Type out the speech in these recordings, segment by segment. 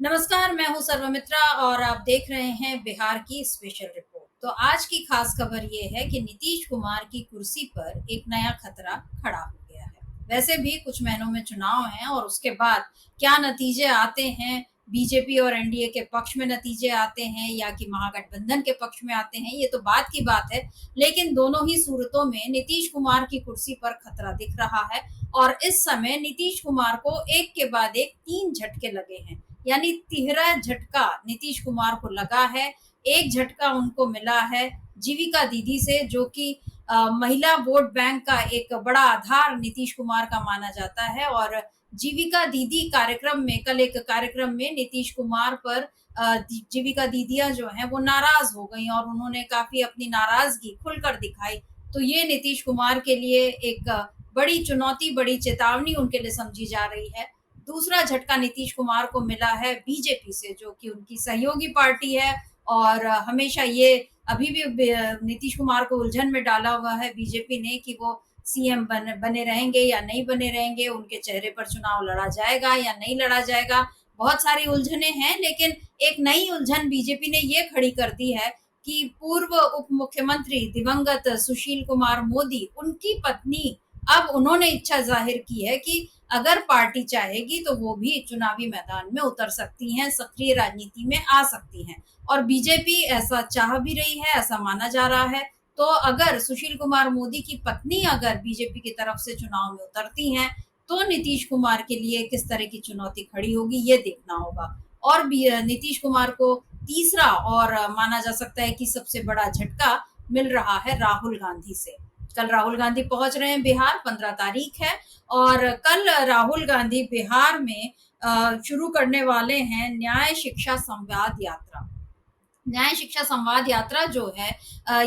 नमस्कार, मैं हूं सर्वमित्रा और आप देख रहे हैं बिहार की स्पेशल रिपोर्ट। तो आज की खास खबर ये है कि नीतीश कुमार की कुर्सी पर एक नया खतरा खड़ा हो गया है। वैसे भी कुछ महीनों में चुनाव हैं और उसके बाद क्या नतीजे आते हैं, बीजेपी और एनडीए के पक्ष में नतीजे आते हैं या कि महागठबंधन के पक्ष में आते हैं, ये तो बात की बात है। लेकिन दोनों ही सूरतों में नीतीश कुमार की कुर्सी पर खतरा दिख रहा है और इस समय नीतीश कुमार को एक के बाद एक 3 झटके लगे हैं। यानी तिहरा झटका नीतीश कुमार को लगा है। एक झटका उनको मिला है जीविका दीदी से, जो कि महिला वोट बैंक का एक बड़ा आधार नीतीश कुमार का माना जाता है। और जीविका दीदी कार्यक्रम में, कल एक कार्यक्रम में नीतीश कुमार पर जीविका दीदियां जो हैं वो नाराज हो गई और उन्होंने काफी अपनी नाराजगी खुलकर दिखाई। तो ये नीतीश कुमार के लिए एक बड़ी चुनौती, बड़ी चेतावनी उनके लिए समझी जा रही है। दूसरा झटका नीतीश कुमार को मिला है बीजेपी से, जो कि उनकी सहयोगी पार्टी है और हमेशा ये अभी भी नीतीश कुमार को उलझन में डाला हुआ है बीजेपी ने कि वो सीएम बने रहेंगे या नहीं बने रहेंगे, उनके चेहरे पर चुनाव लड़ा जाएगा या नहीं लड़ा जाएगा। बहुत सारी उलझने हैं, लेकिन एक नई उलझन बीजेपी ने ये खड़ी कर दी है कि पूर्व उप मुख्यमंत्री दिवंगत सुशील कुमार मोदी, उनकी पत्नी, अब उन्होंने इच्छा जाहिर की है कि अगर पार्टी चाहेगी तो वो भी चुनावी मैदान में उतर सकती हैं, सक्रिय राजनीति में आ सकती हैं। और बीजेपी ऐसा चाह भी रही है, ऐसा माना जा रहा है। तो अगर सुशील कुमार मोदी की पत्नी अगर बीजेपी की तरफ से चुनाव में उतरती हैं, तो नीतीश कुमार के लिए किस तरह की चुनौती खड़ी होगी, ये देखना होगा। और नीतीश कुमार को तीसरा और माना जा सकता है कि सबसे बड़ा झटका मिल रहा है राहुल गांधी से। कल राहुल गांधी पहुंच रहे हैं बिहार, 15 तारीख है और कल राहुल गांधी बिहार में शुरू करने वाले हैं न्याय शिक्षा संवाद यात्रा। न्याय शिक्षा संवाद यात्रा जो है,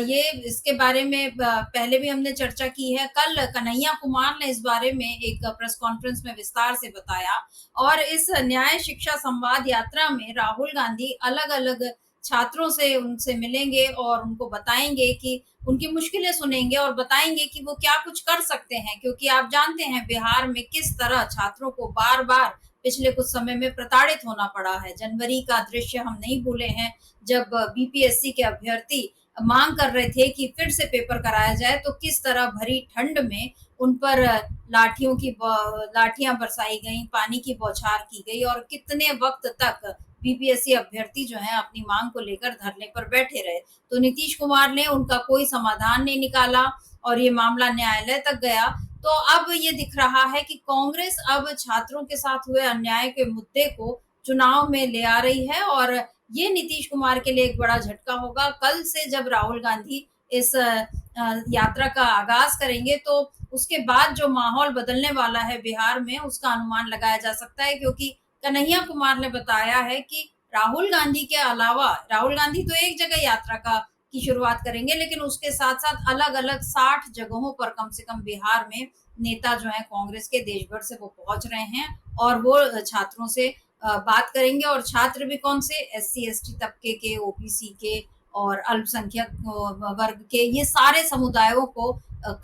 ये इसके बारे में पहले भी हमने चर्चा की है। कल कन्हैया कुमार ने इस बारे में एक प्रेस कॉन्फ्रेंस में विस्तार से बताया। और इस न्याय शिक्षा संवाद यात्रा में राहुल गांधी अलग अलग छात्रों से उनसे मिलेंगे और उनको बताएंगे कि उनकी मुश्किलें सुनेंगे और बताएंगे कि वो क्या कुछ कर सकते हैं, क्योंकि आप जानते हैं बिहार में किस तरह छात्रों को बार बार पिछले कुछ समय में प्रताड़ित होना पड़ा है। जनवरी का दृश्य हम नहीं भूले हैं, जब बीपीएससी के अभ्यर्थी मांग कर रहे थे कि फिर से पेपर कराया जाए, तो किस तरह भरी ठंड में उन पर लाठियां बरसाई गई, पानी की बौछार की गई और कितने वक्त तक बीपीएससी अभ्यर्थी जो है अपनी मांग को लेकर धरने पर बैठे रहे। तो नीतीश कुमार ने उनका कोई समाधान नहीं निकाला और ये मामला न्यायालय तक गया। तो अब ये दिख रहा है कि कांग्रेस अब छात्रों के साथ हुए अन्याय के मुद्दे को चुनाव में ले आ रही है और ये नीतीश कुमार के लिए एक बड़ा झटका होगा। कल से जब राहुल गांधी इस यात्रा का आगाज करेंगे, तो उसके बाद जो माहौल बदलने वाला है बिहार में, उसका अनुमान लगाया जा सकता है। क्योंकि कन्हैया कुमार ने बताया है कि राहुल गांधी के अलावा, राहुल गांधी तो एक जगह यात्रा की शुरुआत करेंगे, लेकिन उसके साथ साथ अलग अलग 60 जगहों पर कम से कम बिहार में नेता जो है कांग्रेस के देश भर से वो पहुंच रहे हैं और वो छात्रों से बात करेंगे। और छात्र भी कौन से, एससी एसटी तबके के, ओबीसी के और अल्पसंख्यक वर्ग के, ये सारे समुदायों को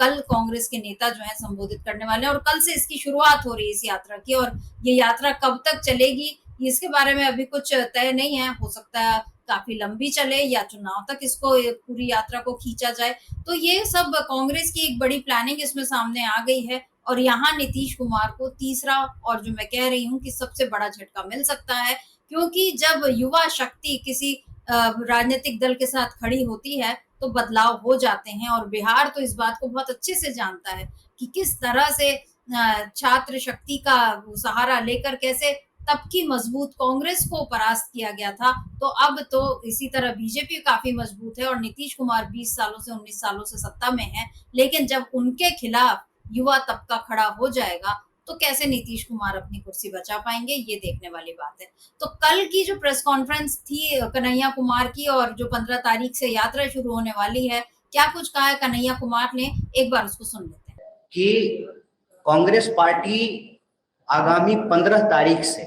कल कांग्रेस के नेता जो है संबोधित करने वाले हैं। और कल से इसकी शुरुआत हो रही है इस यात्रा की। और ये यात्रा कब तक चलेगी इसके बारे में अभी कुछ तय नहीं है, हो सकता है काफी लंबी चले या चुनाव तक इसको पूरी यात्रा को खींचा जाए। तो ये सब कांग्रेस की एक बड़ी प्लानिंग इसमें सामने आ गई है। और यहाँ नीतीश कुमार को तीसरा, और जो मैं कह रही हूँ कि सबसे बड़ा झटका मिल सकता है, क्योंकि जब युवा शक्ति किसी राजनीतिक दल के साथ खड़ी होती है तो बदलाव हो जाते हैं। और बिहार तो इस बात को बहुत अच्छे से जानता है कि किस तरह से छात्र शक्ति का सहारा लेकर कैसे तब की मजबूत कांग्रेस को परास्त किया गया था। तो अब तो इसी तरह बीजेपी काफी मजबूत है और नीतीश कुमार 20 सालों से 19 सालों से सत्ता में है, लेकिन जब उनके खिलाफ युवा तबका खड़ा हो जाएगा तो कैसे नीतीश कुमार अपनी कुर्सी बचा पाएंगे, ये देखने वाली बात है। तो कल की जो प्रेस कॉन्फ्रेंस थी कन्हैया कुमार की, और जो 15 तारीख से यात्रा शुरू होने वाली है, क्या कुछ कहा है कन्हैया कुमार ने, एक बार उसको सुन लेते हैं। कि कांग्रेस पार्टी आगामी 15 तारीख से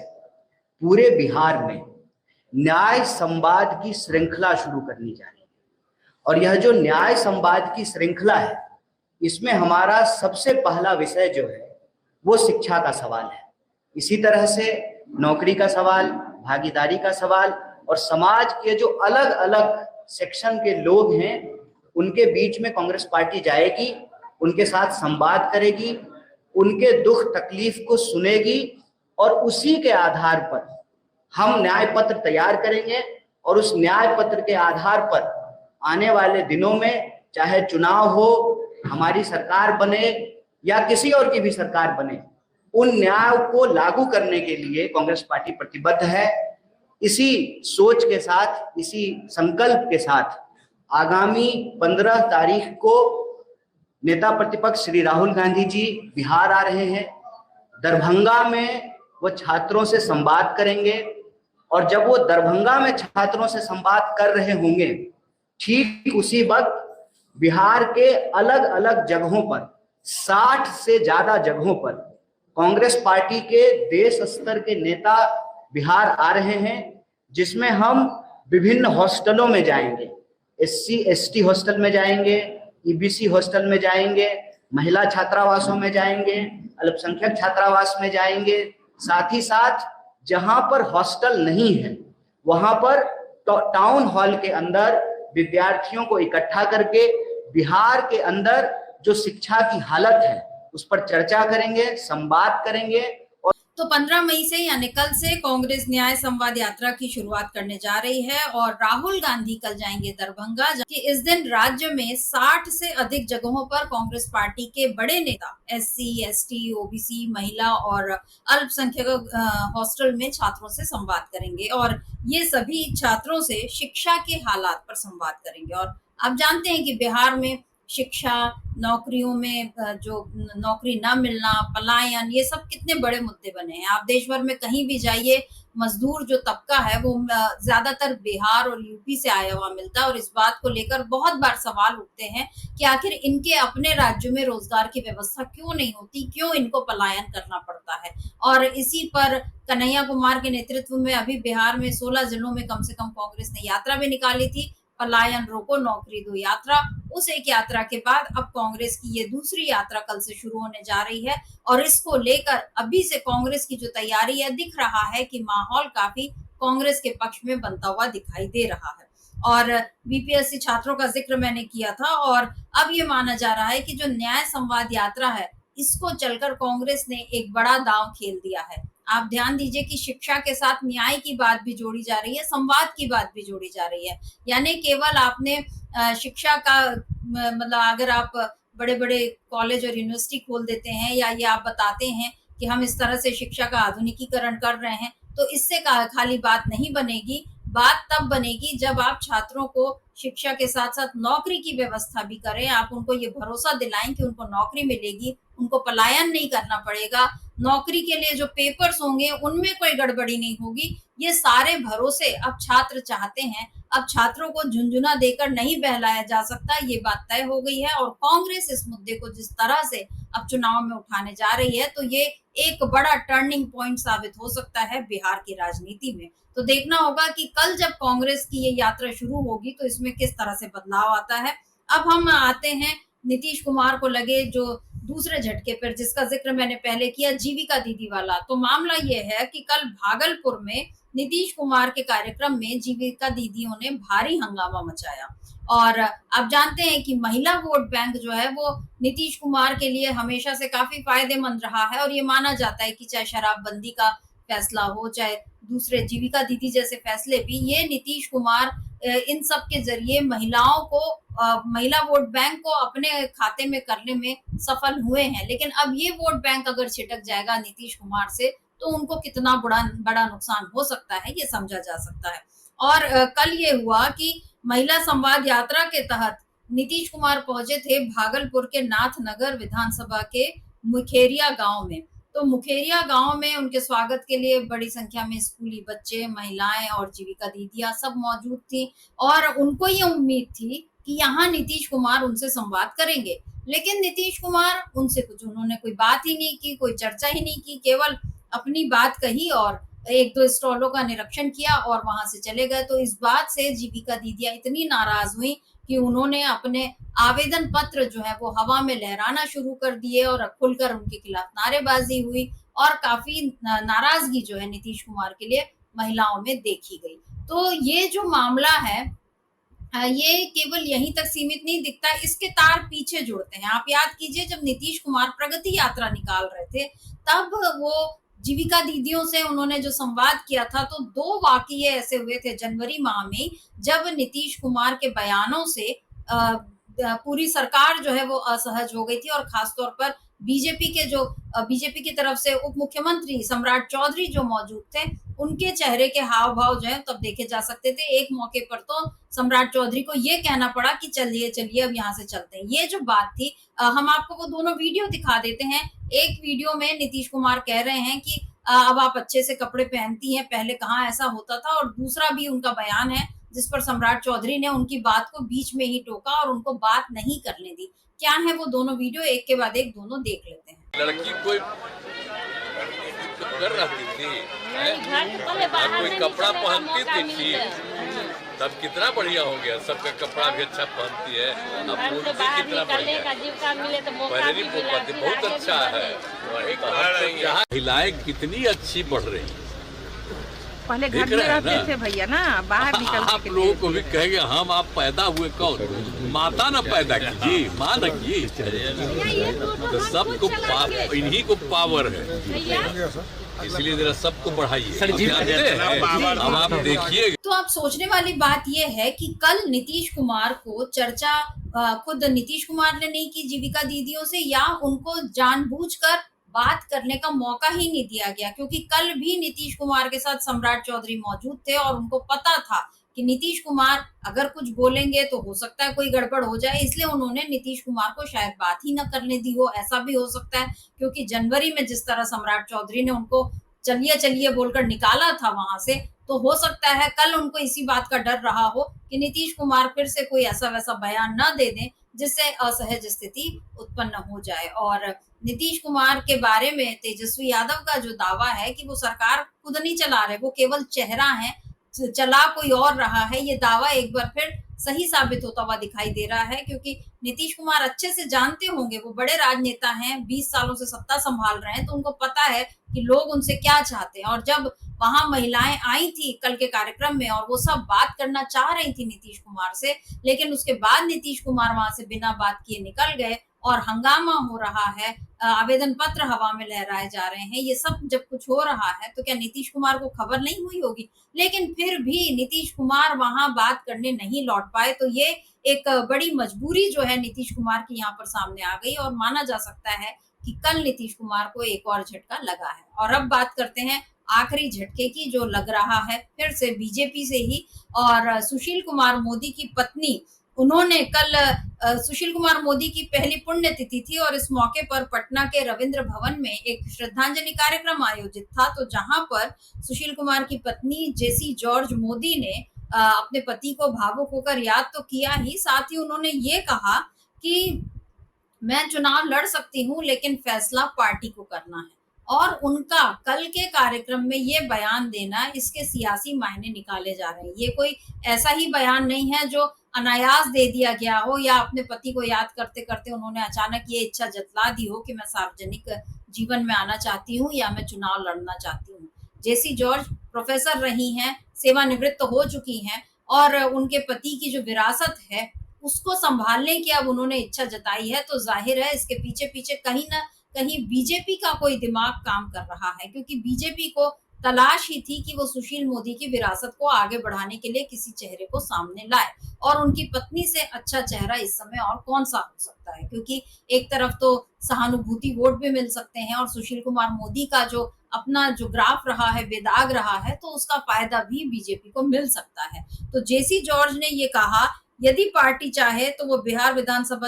पूरे बिहार में न्याय संवाद की श्रृंखला शुरू करनी जा रही है। और यह जो न्याय संवाद की श्रृंखला है, इसमें हमारा सबसे पहला विषय जो है वो शिक्षा का सवाल है। इसी तरह से नौकरी का सवाल, भागीदारी का सवाल और समाज के जो अलग अलग सेक्शन के लोग हैं उनके बीच में कांग्रेस पार्टी जाएगी, उनके साथ संवाद करेगी, उनके दुख तकलीफ को सुनेगी और उसी के आधार पर हम न्याय पत्र तैयार करेंगे और उस न्याय पत्र के आधार पर आने वाले दिनों में चाहे चुनाव हो, हमारी सरकार बने या किसी और की भी सरकार बने, उन न्याय को लागू करने के लिए कांग्रेस पार्टी प्रतिबद्ध है। इसी सोच के साथ, इसी संकल्प के साथ आगामी 15 तारीख को नेता प्रतिपक्ष श्री राहुल गांधी जी बिहार आ रहे हैं। दरभंगा में वो छात्रों से संवाद करेंगे और जब वो दरभंगा में छात्रों से संवाद कर रहे होंगे, ठीक उसी वक्त बिहार के अलग अलग जगहों पर 60 से ज्यादा जगहों पर कांग्रेस पार्टी के देश स्तर के नेता बिहार आ रहे हैं, जिसमें हम विभिन्न हॉस्टलों में जाएंगे, SC ST हॉस्टल में जाएंगे, EBC हॉस्टल में जाएंगे, महिला छात्रावासों में जाएंगे, अल्पसंख्यक छात्रावास में जाएंगे। साथ ही साथ जहां पर हॉस्टल नहीं है वहां पर टाउन हॉल के अंदर विद्यार्थियों को इकट्ठा करके बिहार के अंदर जो शिक्षा की हालत है उस पर चर्चा करेंगे, संवाद करेंगे। तो 15 मई से यानी कल से कांग्रेस न्याय संवाद यात्रा की शुरुआत करने जा रही है और राहुल गांधी कल जाएंगे दरभंगा, जबकि इस दिन राज्य में 60 से अधिक जगहों पर कांग्रेस पार्टी के बड़े नेता SC ST OBC महिला और अल्पसंख्यक हॉस्टल में छात्रों से संवाद करेंगे और ये सभी छात्रों से शिक्षा के हालात पर संवाद करेंगे। और आप जानते हैं कि बिहार में शिक्षा, नौकरियों में जो नौकरी ना मिलना, पलायन, ये सब कितने बड़े मुद्दे बने हैं। आप देश भर में कहीं भी जाइए, मजदूर जो तबका है वो ज्यादातर बिहार और यूपी से आया हुआ मिलता है और इस बात को लेकर बहुत बार सवाल उठते हैं कि आखिर इनके अपने राज्यों में रोजगार की व्यवस्था क्यों नहीं होती, क्यों इनको पलायन करना पड़ता है। और इसी पर कन्हैया कुमार के नेतृत्व में अभी बिहार में 16 जिलों में कम से कम कांग्रेस ने यात्रा भी निकाली थी, पलायन रोको नौकरी दो यात्रा। उस एक यात्रा के बाद अब कांग्रेस की ये दूसरी यात्रा कल से शुरू होने जा रही है और इसको लेकर अभी से कांग्रेस की जो तैयारी है, दिख रहा है कि माहौल काफी कांग्रेस के पक्ष में बनता हुआ दिखाई दे रहा है। और बीपीएससी छात्रों का जिक्र मैंने किया था और अब ये माना जा रहा है कि जो न्याय संवाद यात्रा है इसको चलकर कांग्रेस ने एक बड़ा दांव खेल दिया है। आप ध्यान दीजिए कि शिक्षा के साथ न्याय की बात भी जोड़ी जा रही है, संवाद की बात भी जोड़ी जा रही है। यानी केवल आपने शिक्षा का मतलब अगर आप बड़े बड़े कॉलेज और यूनिवर्सिटी खोल देते हैं या ये आप बताते हैं कि हम इस तरह से शिक्षा का आधुनिकीकरण कर रहे हैं, तो इससे खाली बात नहीं बनेगी। बात तब बनेगी जब आप छात्रों को शिक्षा के साथ साथ नौकरी की व्यवस्था भी करें, आप उनको ये भरोसा दिलाएं कि उनको नौकरी मिलेगी, उनको पलायन नहीं करना पड़ेगा, नौकरी के लिए जो पेपर्स होंगे उनमें कोई गड़बड़ी नहीं होगी। ये सारे भरोसे अब छात्र चाहते हैं। अब छात्रों को झुंझुना देकर नहीं बहलाया जा सकता, ये बात तय हो गई है। और कांग्रेस इस मुद्दे को जिस तरह से अब चुनाव में उठाने जा रही है, तो ये एक बड़ा टर्निंग पॉइंट साबित हो सकता है बिहार की राजनीति में। तो देखना होगा कि कल जब कांग्रेस की ये यात्रा शुरू होगी तो इसमें किस तरह से बदलाव आता है। अब हम आते हैं नीतीश कुमार को लगे जो दूसरे झटके पर, जिसका जिक्र मैंने पहले किया, जीविका दीदी वाला। तो मामला ये है कि कल भागलपुर में नीतीश कुमार के कार्यक्रम में जीविका दीदियों ने भारी हंगामा मचाया। और आप जानते हैं कि महिला वोट बैंक जो है वो नीतीश कुमार के लिए हमेशा से काफी फायदेमंद रहा है और ये माना जाता है कि चाहे शराबबंदी का फैसला हो, चाहे दूसरे जीविका दीदी जैसे फैसले भी, ये नीतीश कुमार इन सब के जरिए महिलाओं को महिला वोट बैंक को अपने खाते में करने में सफल हुए हैं। लेकिन अब ये वोट बैंक अगर छिटक जाएगा नीतीश कुमार से तो उनको कितना बड़ा नुकसान हो सकता है ये समझा जा सकता है। और कल ये हुआ कि महिला संवाद यात्रा के तहत नीतीश कुमार पहुंचे थे भागलपुर के नाथनगर विधानसभा के मुखेरिया गांव में। तो मुखेरिया गांव में उनके स्वागत के लिए बड़ी संख्या में स्कूली बच्चे, महिलाएं और जीविका दीदियां सब मौजूद थी और उनको ये उम्मीद थी कि यहाँ नीतीश कुमार उनसे संवाद करेंगे। लेकिन नीतीश कुमार उनसे उन्होंने कोई बात ही नहीं की, कोई चर्चा ही नहीं की, केवल अपनी बात कही और एक दो स्टॉलों का निरीक्षण किया और वहां से चले गए। तो इस बात से जीविका दीदियां इतनी नाराज हुई कि उन्होंने अपने आवेदन पत्र जो है वो हवा में लहराना शुरू कर दिए और खुलकर उनके खिलाफ नारेबाजी हुई और काफी नाराजगी जो है नीतीश कुमार के लिए महिलाओं में देखी गई। तो ये जो मामला है ये केवल यहीं तक सीमित नहीं दिखता, इसके तार पीछे जुड़ते हैं। आप याद कीजिए जब नीतीश कुमार प्रगति यात्रा निकाल रहे थे, तब वो जीविका दीदियों से उन्होंने जो संवाद किया था, तो 2 वाक़ये ऐसे हुए थे जनवरी माह में, जब नीतीश कुमार के बयानों से पूरी सरकार जो है वो असहज हो गई थी और खास तौर पर बीजेपी की तरफ से उप मुख्यमंत्री सम्राट चौधरी जो मौजूद थे, उनके चेहरे के हाव-भाव जो है तब देखे जा सकते थे। एक मौके पर तो सम्राट चौधरी को ये कहना पड़ा कि चलिए अब यहाँ से चलते हैं। ये जो बात थी हम आपको वो दोनों वीडियो दिखा देते हैं। एक वीडियो में नीतीश कुमार कह रहे हैं कि अब आप अच्छे से कपड़े पहनती हैं, पहले कहाँ ऐसा होता था, और दूसरा भी उनका बयान है जिस पर सम्राट चौधरी ने उनकी बात को बीच में ही टोका और उनको बात नहीं करने दी। क्या है वो दोनों वीडियो, एक के बाद एक दोनों देख लेते हैं। लड़की कोई कर रही थी, कोई कपड़ा पहनती थी, तब कितना बढ़िया हो गया, सबका कपड़ा भी अच्छा पहनती है। अब बोलती कितना बढ़िया, पहले नहीं बोल पाती, बहुत अच्छा है। यहाँ महिलाएं कितनी अच्छी बढ़ रही, पहले घर में रहते थे भैया ना, बाहर निकल आप लोगों को भी कहेंगे हम आप पैदा हुए कौन, माता न पैदा कीजिए, माँ न कीजिए, तो सबको इन्हीं को पावर है, इसलिए जरा सबको बढ़ाइए। अब आप देखिए। तो आप सोचने वाली बात यह है कि कल नीतीश कुमार को चर्चा खुद नीतीश कुमार ने नहीं की जीविका दीदियों से, या उनको जानबूझकर बात करने का मौका ही नहीं दिया गया, क्योंकि कल भी नीतीश कुमार के साथ सम्राट चौधरी मौजूद थे और उनको पता था कि नीतीश कुमार अगर कुछ बोलेंगे तो हो सकता है कोई गड़बड़ हो जाए, इसलिए उन्होंने नीतीश कुमार को शायद बात ही न करने दी हो। ऐसा भी हो सकता है क्योंकि जनवरी में जिस तरह सम्राट चौधरी ने उनको चलिए बोलकर निकाला था वहां से, तो हो सकता है कल उनको इसी बात का डर रहा हो कि नीतीश कुमार फिर से कोई ऐसा वैसा बयान न दे दें जिससे असहज स्थिति उत्पन्न हो जाए। और नीतीश कुमार के बारे में तेजस्वी यादव का जो दावा है कि वो सरकार खुद नहीं चला रहे, वो केवल चेहरा है, चला कोई और रहा है, ये दावा एक बार फिर सही साबित होता हुआ दिखाई दे रहा है, क्योंकि नीतीश कुमार अच्छे से जानते होंगे, वो बड़े राजनेता हैं, 20 सालों से सत्ता संभाल रहे हैं, तो उनको पता है कि लोग उनसे क्या चाहते हैं। और जब वहां महिलाएं आई थी कल के कार्यक्रम में और वो सब बात करना चाह रही थी नीतीश कुमार से, लेकिन उसके बाद नीतीश कुमार वहां से बिना बात किए निकल गए और हंगामा हो रहा है, आवेदन पत्र हवा में लहराए जा रहे हैं, ये सब जब कुछ हो रहा है तो क्या नीतीश कुमार को खबर नहीं हुई होगी? लेकिन फिर भी नीतीश कुमार वहां बात करने नहीं लौट पाए, तो ये एक बड़ी मजबूरी जो है नीतीश कुमार की यहाँ पर सामने आ गई और माना जा सकता है कि कल नीतीश कुमार को एक और झटका लगा है। और अब बात करते हैं आखिरी झटके की, जो लग रहा है फिर से बीजेपी से ही। और सुशील कुमार मोदी की पत्नी, उन्होंने कल सुशील कुमार मोदी की पहली पुण्यतिथि थी और इस मौके पर पटना के रविंद्र भवन में एक श्रद्धांजलि कार्यक्रम आयोजित था, तो जहां पर सुशील कुमार की पत्नी जेसी जॉर्ज मोदी ने अपने पति को भावुक होकर याद तो किया ही, साथ ही उन्होंने ये कहा कि मैं चुनाव लड़ सकती हूँ लेकिन फैसला पार्टी को करना है। और उनका कल के कार्यक्रम में ये बयान देना, इसके सियासी मायने निकाले जा रहे हैं। ये कोई ऐसा ही बयान नहीं है जो अनायास दे दिया गया हो या अपने पति को याद करते करते उन्होंने अचानक ये इच्छा जतला दी हो कि मैं सार्वजनिक जीवन में आना चाहती हूँ या मैं चुनाव लड़ना चाहती हूँ। जेसी जॉर्ज प्रोफेसर रही हैं, सेवानिवृत्त हो चुकी हैं और उनके पति की जो विरासत है उसको संभालने की अब उन्होंने इच्छा जताई है, तो जाहिर है इसके पीछे पीछे कहीं ना कहीं बीजेपी का कोई दिमाग काम कर रहा है, क्योंकि बीजेपी को तलाश ही थी कि वो सुशील मोदी की विरासत को आगे बढ़ाने के लिए किसी चेहरे को सामने लाए, और उनकी पत्नी से अच्छा चेहरा इस समय और कौन सा हो सकता है, क्योंकि एक तरफ तो सहानुभूति वोट भी मिल सकते हैं और सुशील कुमार मोदी का जो अपना जो ग्राफ रहा है, बेदाग रहा है, तो उसका फायदा भी बीजेपी को मिल सकता है। तो जेसी जॉर्ज ने ये कहा यदि पार्टी चाहे तो वो बिहार विधानसभा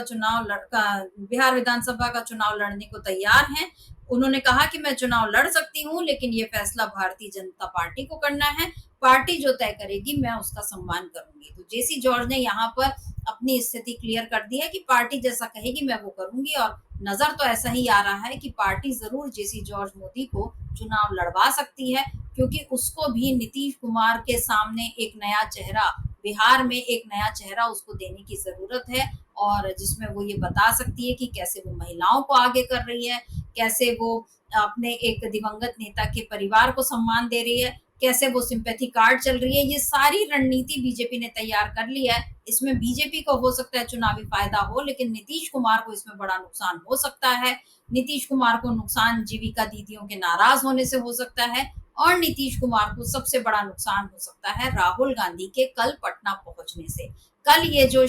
का चुनाव लड़ने को तैयार हैं। उन्होंने कहा कि मैं चुनाव लड़ सकती हूँ लेकिन ये फैसला भारतीय जनता पार्टी को करना है, पार्टी जो तय करेगी मैं उसका सम्मान करूंगी। तो जेसी जॉर्ज ने यहाँ पर अपनी स्थिति क्लियर कर दी है कि पार्टी जैसा कहेगी मैं वो करूंगी, और नजर तो ऐसा ही आ रहा है कि पार्टी जरूर जेसी जॉर्ज मोदी को चुनाव लड़वा सकती है, क्योंकि उसको भी नीतीश कुमार के सामने एक नया चेहरा, बिहार में एक नया चेहरा उसको देने की जरूरत है, और जिसमें वो ये बता सकती है कि कैसे वो महिलाओं को आगे कर रही है, कैसे वो अपने एक दिवंगत नेता के परिवार को सम्मान दे रही है, कैसे वो सिंपैथी कार्ड चल रही है, ये सारी रणनीति बीजेपी ने तैयार कर ली है। इसमें बीजेपी को हो सकता है चुनावी फायदा हो, लेकिन नीतीश कुमार को इसमें बड़ा नुकसान हो सकता है। नीतीश कुमार को नुकसान जीविका दीदियों के नाराज होने से हो सकता है, और नीतीश कुमार को सबसे बड़ा नुकसान हो सकता है राहुल गांधी के कल पटना पहुंचने से। कल ये जो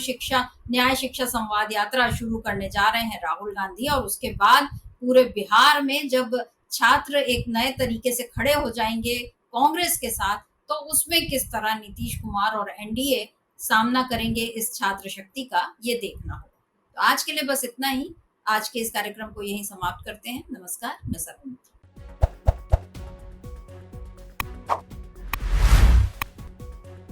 न्याय शिक्षा संवाद यात्रा शुरू करने जा रहे हैं राहुल गांधी, और उसके बाद पूरे बिहार में जब छात्र एक नए तरीके से खड़े हो जाएंगे कांग्रेस के साथ, तो उसमें किस तरह नीतीश कुमार और एनडीए सामना करेंगे इस छात्र शक्ति का, ये देखना होगा। तो आज के लिए बस इतना ही। आज के इस कार्यक्रम को यहीं समाप्त करते हैं। नमस्कार, मैं सरवण।